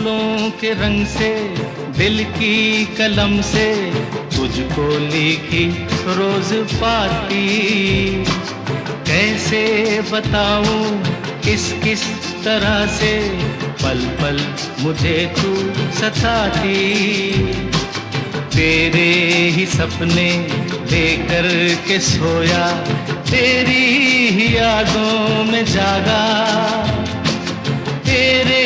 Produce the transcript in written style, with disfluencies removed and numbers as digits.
फूलों के रंग से, दिल की कलम से तुझको लिखी रोज पाती। कैसे बताऊं किस किस तरह से पल पल मुझे तू सताती। तेरे ही सपने लेकर के सोया, तेरी ही यादों में जागा। तेरे